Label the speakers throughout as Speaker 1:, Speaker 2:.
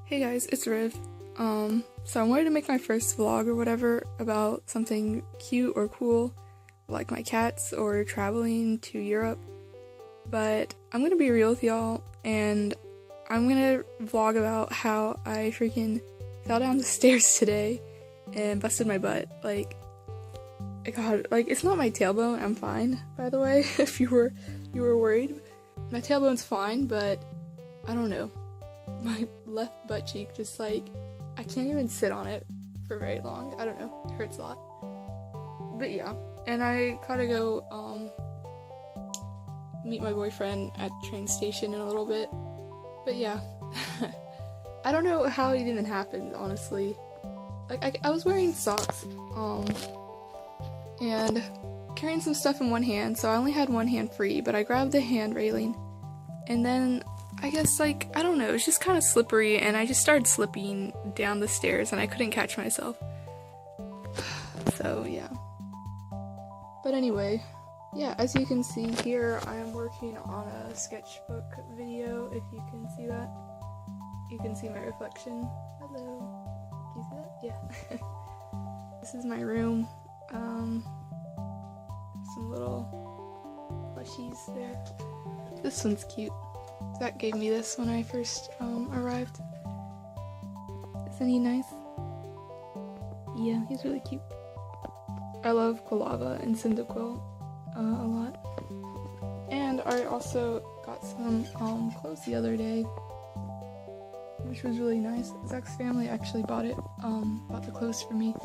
Speaker 1: Hey guys, it's Riv. So I wanted to make my first vlog or whatever about something cute or cool, like my cats or traveling to Europe. But I'm gonna be real with y'all, and I'm gonna vlog about how I freaking fell down the stairs today and busted my butt. Like, God, like, it's not my tailbone. I'm fine, by the way, if you were worried. My tailbone's fine, but I don't know. My left butt cheek just, like, I can't even sit on it for very long. I don't know. It hurts a lot. But yeah. And I gotta go, meet my boyfriend at the train station in a little bit. But yeah. I don't know how it even happened, honestly. Like, I was wearing socks, and carrying some stuff in one hand, so I only had one hand free, but I grabbed the hand railing, and then I guess, like, I don't know, it was just kind of slippery, and I just started slipping down the stairs, and I couldn't catch myself. So, yeah. But anyway, yeah, as you can see here, I am working on a sketchbook video, if you can see that. You can see my reflection. Hello. Can you see that? Yeah. This is my room. Some little plushies there. This one's cute. Zach gave me this when I first arrived. Isn't he nice? Yeah, he's really cute. I love Quilava and Cyndaquil a lot. And I also got some clothes the other day, which was really nice. Zach's family actually bought the clothes for me.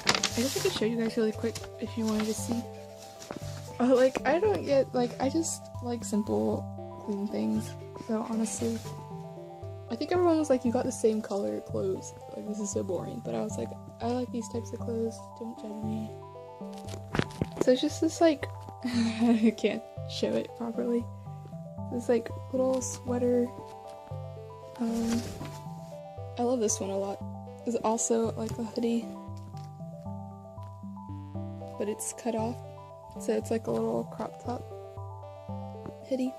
Speaker 1: I guess I could show you guys really quick if you wanted to see. Like, I don't get, like, I just like simple, clean things. So honestly, I think everyone was like, you got the same color clothes. Like, this is so boring. But I was like, I like these types of clothes. Don't judge me. So it's just this, like, I can't show it properly. This, like, little sweater. I love this one a lot. It's also like a hoodie, but it's cut off, so it's like a little crop top hoodie.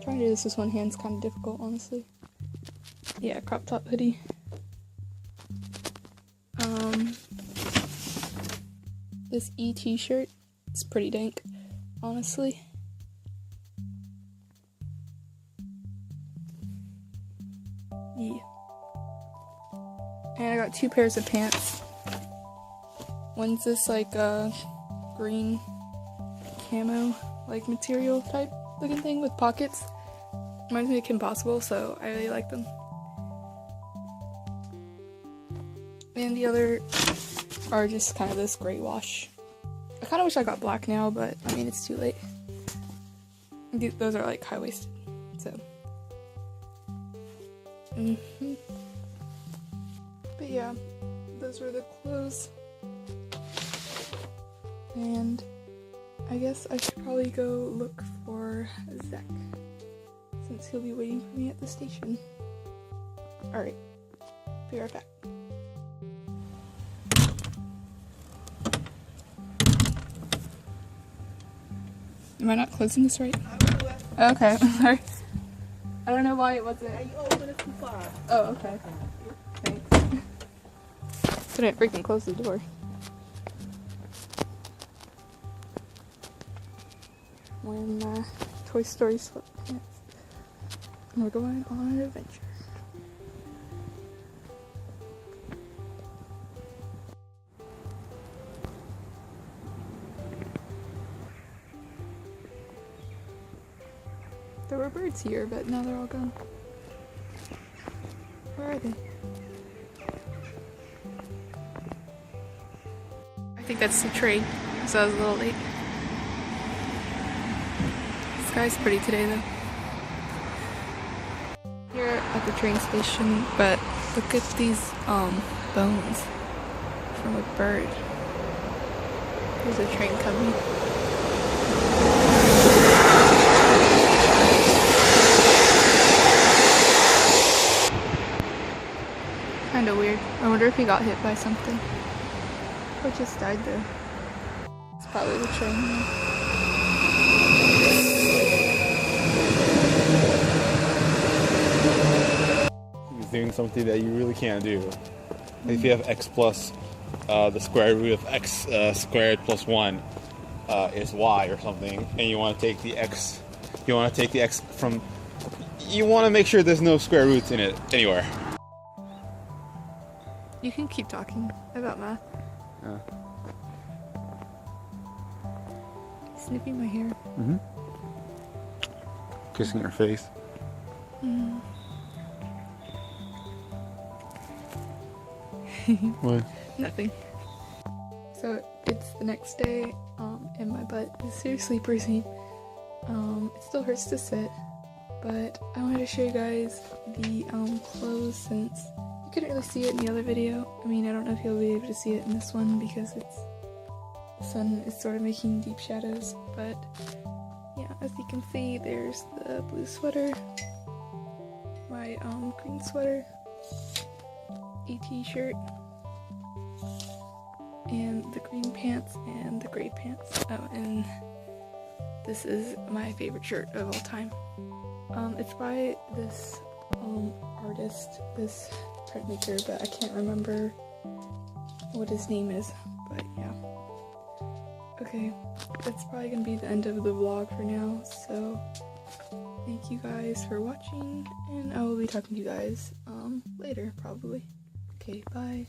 Speaker 1: Trying to do this with one hand is kind of difficult, honestly. Yeah, crop top hoodie. This t-shirt is pretty dank, honestly. Yeah. And I got two pairs of pants. One's this, like, green camo, like, material type looking thing with pockets. Reminds me of Kim Possible, so I really like them. And the other are just kind of this gray wash. I kind of wish I got black now, but, I mean, it's too late. Those are, like, high-waisted, so. But yeah, those were the clothes. And I guess I should probably go look for Zach, since he'll be waiting for me at the station. Alright, be right back. Am I not closing this right? Okay, I'm sorry. I don't know why it wasn't.
Speaker 2: You open it too far.
Speaker 1: Oh, okay. Thanks. Couldn't freaking close the door. Wearing my Toy Story sweatpants. And we're going on an adventure. There were birds here, but now they're all gone. Where are they? I think that's the train, so I was a little late. The sky's pretty today, though. Here at the train station, but look at these bones from a bird. There's a train coming. Kinda weird. I wonder if he got hit by something. Or just died there. It's probably the train.
Speaker 2: doing something that you really can't do. If you have x plus the square root of x squared plus 1 is y or something, and you want to take the x, from, you want to make sure there's no square roots in it anywhere.
Speaker 1: You can keep talking about math.
Speaker 2: Yeah.
Speaker 1: Snipping my hair.
Speaker 2: Mm-hmm. Kissing your face.
Speaker 1: Mm.
Speaker 2: What?
Speaker 1: Nothing. So it's the next day, and my butt is seriously bruising. It still hurts to sit, but I wanted to show you guys the clothes since you couldn't really see it in the other video. I mean, I don't know if you'll be able to see it in this one because the sun is sort of making deep shadows, but yeah, as you can see, there's the blue sweater, my green sweater, a t-shirt, and the green pants and the gray pants. Oh, and this is my favorite shirt of all time. It's by this artist, this printmaker, but I can't remember what his name is, but yeah. Okay, that's probably gonna be the end of the vlog for now, so thank you guys for watching, and I will be talking to you guys later, probably. Okay, bye.